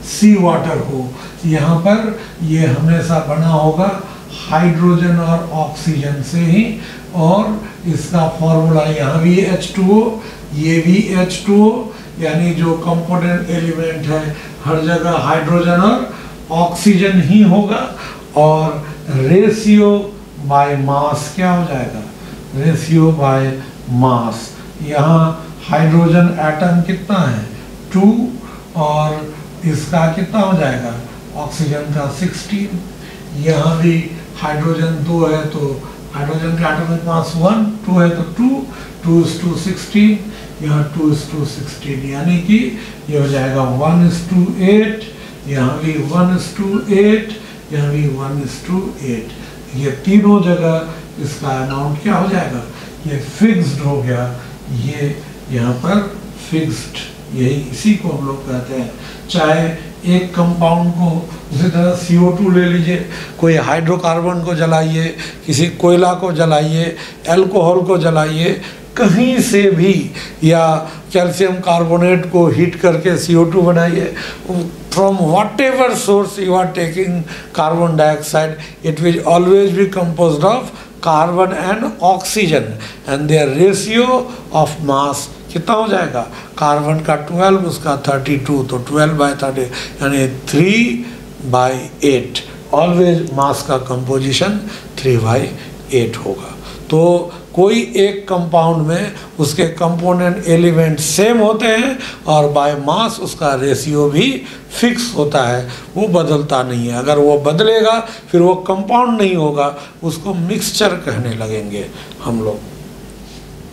सी वाटर हो, यहाँ पर ये हमेशा बना होगा हाइड्रोजन और ऑक्सीजन से ही, और इसका फॉर्मूला यहाँ भी H2O, ये भी H2O, यानी जो कंपोनेंट एलिमेंट है हर जगह हाइड्रोजन और ऑक्सीजन ही होगा, और रेशियो बाय मास क्या हो जाएगा, रेशियो बाय मास। यहाँ हाइड्रोजन एटम कितना है 2, और इसका कितना हो जाएगा ऑक्सीजन का 16। यहाँ भी हाइड्रोजन 2 है तो हाइड्रोजन का एटॉमिक मास 1, 2 है तो 2 is to 16, यहाँ 2 is to 16, यानी कि ये हो जाएगा 1 is to 8, यहाँ भी 1 is to 8, यहाँ भी 1 is to 8। ये तीनों जगह इसका अमाउंट क्या हो जाएगा, ये फिक्स्ड हो गया, ये यहाँ पर फिक्स्ड, यही इसी को हम लोग कहते हैं। चाहे एक कंपाउंड को उसी तरह CO2 ले लीजिए, कोई हाइड्रोकार्बन को जलाइए, किसी कोयला को जलाइए, अल्कोहल को जलाइए, कहीं से भी, या कैल्शियम कार्बोनेट को हीट करके CO2 बनाइए, from whatever source you are taking carbon dioxide, it will always be composed of carbon and oxygen, and their ratio of mass कितना हो जाएगा, कार्बन का 12, उसका 32, तो 12/30 यानी 3/8, ऑलवेज मास का कंपोजिशन 3/8 होगा। तो कोई एक कंपाउंड में उसके कंपोनेंट एलिमेंट सेम होते हैं और बाय मास उसका रेशियो भी फिक्स होता है, वो बदलता नहीं है। अगर वो बदलेगा फिर वो कंपाउंड नहीं होगा, उसको मिक्सचर कहने लगेंगे हम लोग।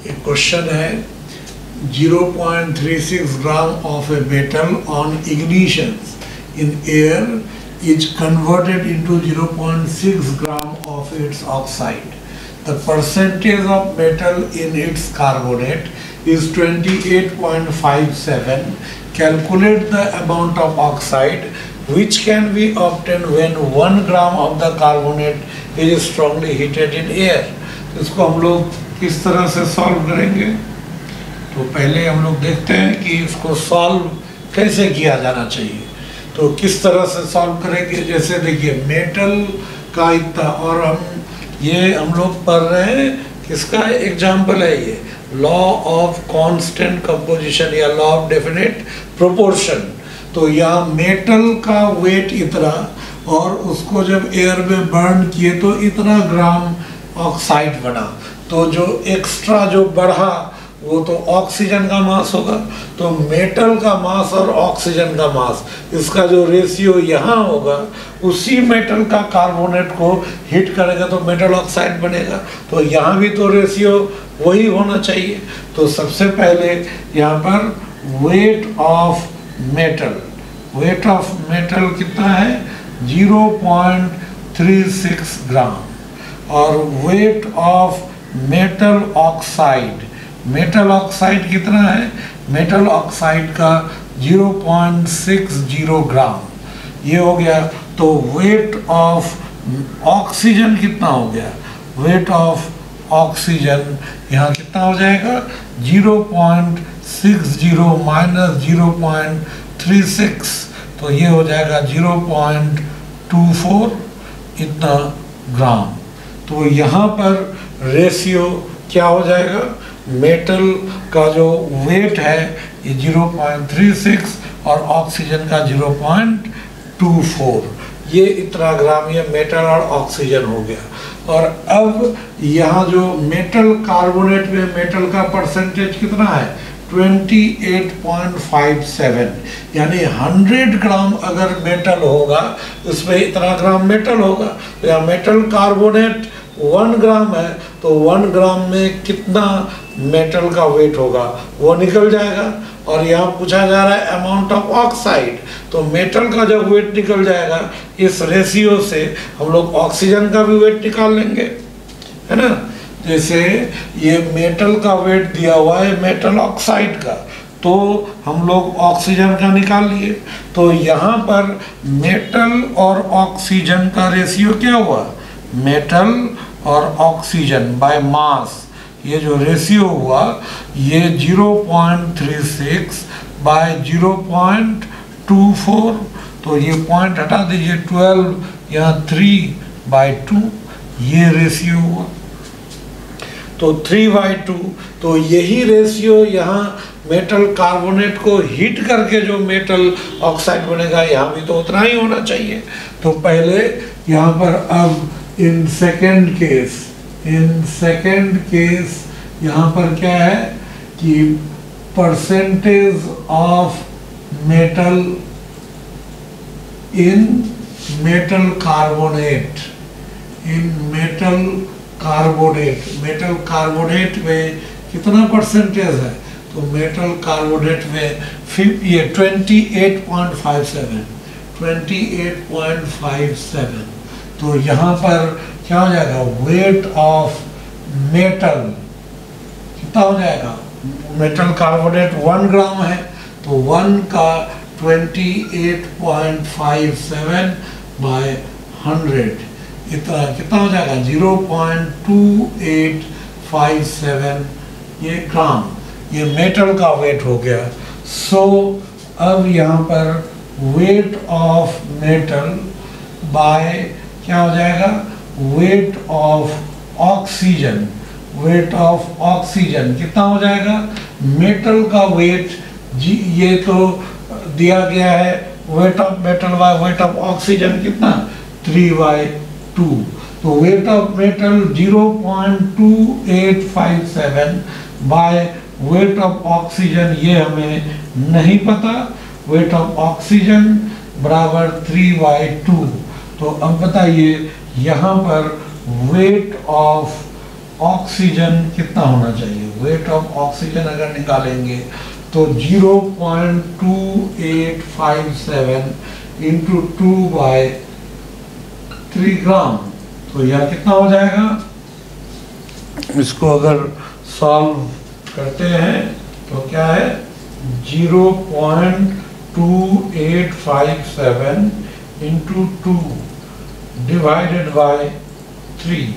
एक क्वेश्चन है 0.36 gram of a metal on ignition in air is converted into 0.6 gram of its oxide. The percentage of metal in its carbonate is 28.57. Calculate the amount of oxide which can be obtained when 1 gram of the carbonate is strongly heated in air. इसको हम लोग किस तरह से solve करेंगे, तो पहले हम लोग देखते हैं कि इसको सॉल्व कैसे किया जाना चाहिए। तो किस तरह से सॉल्व करेंगे, जैसे देखिए मेटल का इतना, और हम लोग पढ़ रहे हैं किसका एग्जाम्पल है, ये लॉ ऑफ कांस्टेंट कंपोजिशन या लॉ ऑफ डेफिनेट प्रोपोर्शन। तो यहाँ मेटल का वेट इतना, और उसको जब एयर में बर्न किए तो इतना ग्राम ऑक्साइड बना, तो जो एक्स्ट्रा जो बढ़ा वो तो ऑक्सीजन का मास होगा। तो मेटल का मास और ऑक्सीजन का मास, इसका जो रेशियो यहाँ होगा, उसी मेटल का कार्बोनेट को हीट करेगा तो मेटल ऑक्साइड बनेगा। तो यहाँ भी तो रेशियो वही होना चाहिए। तो सबसे पहले यहाँ पर वेट ऑफ मेटल कितना है 0.36 ग्राम, और वेट ऑफ मेटल ऑक्साइड कितना है, मेटल ऑक्साइड का 0.60 ग्राम, ये हो गया। तो वेट ऑफ ऑक्सीजन कितना हो गया, वेट ऑफ ऑक्सीजन यहाँ कितना हो जाएगा 0.60 माइनस 0.36, तो ये हो जाएगा 0.24 इतना ग्राम। तो यहाँ पर रेशियो क्या हो जाएगा, मेटल का जो वेट है ये 0.36 और ऑक्सीजन का 0.24, ये इतना ग्राम ये मेटल और ऑक्सीजन हो गया। और अब यहाँ जो मेटल कार्बोनेट में मेटल का परसेंटेज कितना है 28.57, यानी 100 ग्राम अगर मेटल होगा उसमें इतना ग्राम मेटल होगा। तो यहाँ मेटल कार्बोनेट 1 ग्राम है, तो 1 ग्राम में कितना मेटल का वेट होगा वो निकल जाएगा। और यहाँ पूछा जा रहा है अमाउंट ऑफ ऑक्साइड, तो मेटल का जब वेट निकल जाएगा इस रेशियो से हम लोग ऑक्सीजन का भी वेट निकाल लेंगे, है ना। जैसे ये मेटल का वेट दिया हुआ है मेटल ऑक्साइड का, तो हम लोग ऑक्सीजन का निकाल लिए। तो यहाँ पर मेटल और ऑक्सीजन का रेशियो क्या हुआ, मेटल और ऑक्सीजन बाय मास, ये जो रेशियो हुआ ये 0.36 बाय 0.24, तो ये पॉइंट हटा दीजिए 12, यहाँ 3/2 ये रेशियो हुआ। तो 3/2, तो यही रेशियो यहाँ मेटल कार्बोनेट को हीट करके जो मेटल ऑक्साइड बनेगा, यहाँ भी तो उतना ही होना चाहिए। तो पहले यहाँ पर अब इन सेकेंड केस यहाँ पर क्या है कि percentage of metal in metal carbonate में कितना परसेंटेज है, तो मेटल कार्बोनेट में ये 28.57, तो यहाँ पर क्या हो जाएगा, वेट ऑफ मेटल कितना हो जाएगा, मेटल कार्बोनेट 1 ग्राम है तो 1 का 28.57 बाय 100 इतना कितना हो जाएगा, 0.2857 ये ग्राम, ये मेटल का वेट हो गया। सो अब यहाँ पर वेट ऑफ मेटल बाय क्या हो जाएगा, वेट ऑफ ऑक्सीजन कितना हो जाएगा, मेटल का वेट ये तो दिया गया है, wait of metal by weight of oxygen कितना 3/2, तो wait of metal 0.2857 by weight of oxygen ये हमें नहीं पता, वेट ऑफ ऑक्सीजन बराबर 3/2। तो अब बताइए यहाँ पर वेट ऑफ ऑक्सीजन कितना होना चाहिए, वेट ऑफ ऑक्सीजन अगर निकालेंगे तो 0.2857 इंटू 2/3 ग्राम, तो यह कितना हो जाएगा, इसको अगर सॉल्व करते हैं तो क्या है 0.2857 into 2 divided by 3,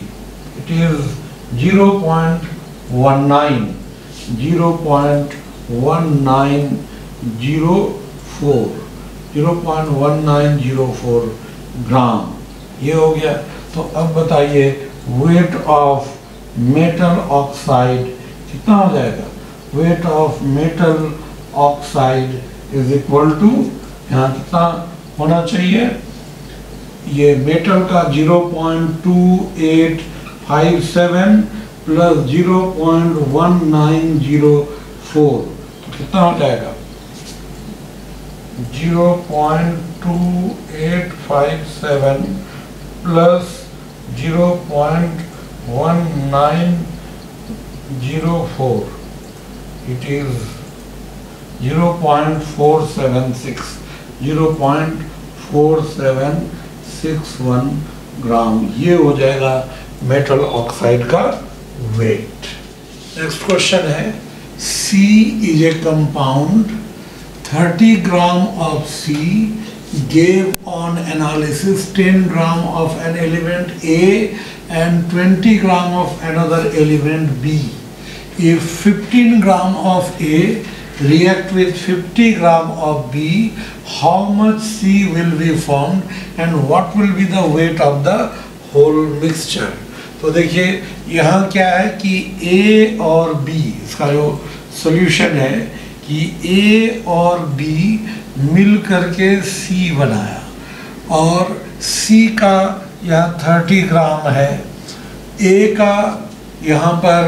it is 0.1904 ग्राम, ये हो गया। तो अब बताइए वेट ऑफ मेटल ऑक्साइड कितना हो जाएगा, weight of metal oxide is equal to यहाँ कितना होना चाहिए, ये मेटल का 0.2857 प्लस 0.1904 तो कितना हो जाएगा, 0.2857 प्लस 0.1904 it is 0.4761 ग्राम, ये हो जाएगा मेटल ऑक्साइड का वेट। नेक्स्ट क्वेश्चन है, C is a compound, 30 gram of C gave on analysis 10 gram of an element A and 20 gram of another element B. If 15 gram of A react with 50 gram of B, how much C will be formed and what will be the weight of the whole mixture? तो देखिए यहाँ क्या है कि A और B, इसका जो solution है कि A और B मिल करके C बनाया और C का यहाँ 30 ग्राम है, A का यहाँ पर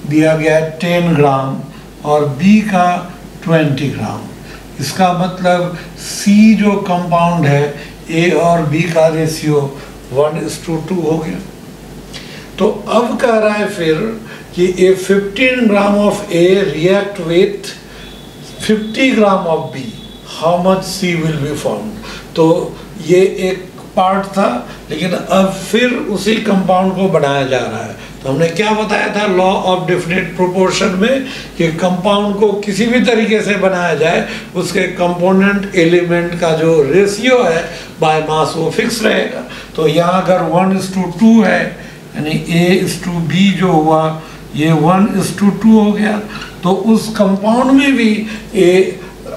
दिया गया 10 ग्राम और B का 20 ग्राम। इसका मतलब C जो कंपाउंड है A और B का रेशियो 1:2 हो गया। तो अब कह रहा है फिर कि A 15 gram of A react with 50 gram of B, how much C will be formed. तो ये एक पार्ट था, लेकिन अब फिर उसी कंपाउंड को बनाया जा रहा है। तो हमने क्या बताया था लॉ ऑफ डेफिनेट प्रोपोर्शन में कि कंपाउंड को किसी भी तरीके से बनाया जाए उसके कंपोनेंट एलिमेंट का जो रेशियो है बाय मास वो फिक्स रहेगा। तो यहाँ अगर 1:2 है यानी A:B जो हुआ ये 1:2 हो गया, तो उस कंपाउंड में भी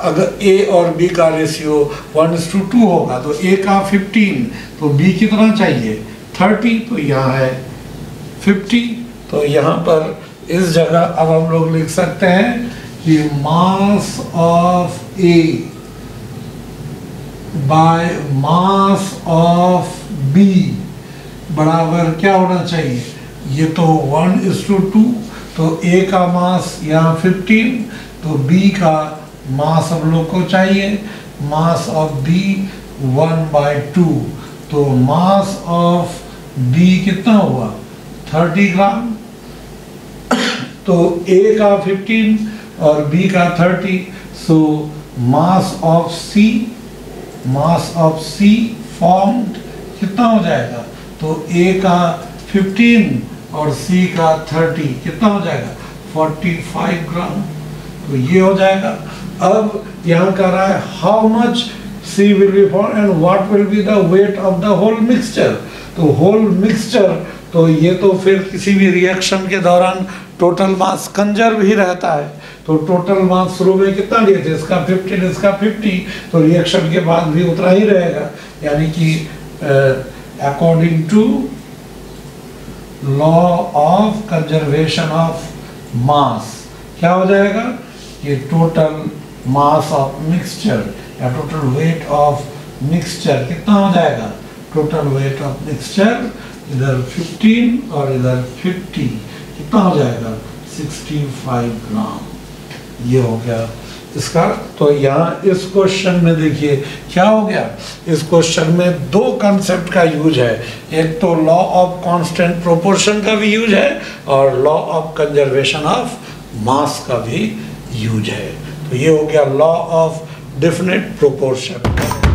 अगर A और B का रेशियो 1:2 होगा तो A का 15 तो B कितना चाहिए 30, तो यहाँ है 50। तो यहाँ पर इस जगह अब हम लोग लिख सकते हैं कि mass of A by mass of B बराबर क्या होना चाहिए? ये तो 1:2, तो A का मास यहाँ 15, तो B का मास हम लोग को चाहिए, मास ऑफ B 1/2, तो मास ऑफ B कितना हुआ? 30 ग्राम। तो A का 15 और B का 30, सो मास ऑफ C फॉर्म्ड कितना हो जाएगा? तो A का 15 और C का 30 कितना हो जाएगा? 45 ग्राम। तो ये हो जाएगा। अब यहाँ कह रहा है how much C will be formed and what will be the weight of the whole mixture। तो होल मिक्सचर, तो ये तो फिर किसी भी रिएक्शन के दौरान टोटल मास कंजर्व ही रहता है। तो टोटल मास शुरू में कितना लिए थे? इसका 15, इसका 50, तो रिएक्शन के बाद भी उतना ही रहेगा। यानी कि according to law of conservation of mass क्या हो जाएगा? ये टोटल मास ऑफ मिक्सचर या टोटल वेट ऑफ मिक्सचर कितना हो जाएगा? टोटल वेट ऑफ मिक्सचर इधर 15 और इधर 50 कितना हो जाएगा? 65 ग्राम। ये हो गया इसका। तो यहाँ इस क्वेश्चन में देखिए क्या हो गया, इस क्वेश्चन में दो कंसेप्ट का यूज है। एक तो लॉ ऑफ कांस्टेंट प्रोपोर्शन का भी यूज है और लॉ ऑफ कंजर्वेशन ऑफ मास का भी यूज है। तो ये हो गया लॉ ऑफ डेफिनेट प्रोपोर्शन।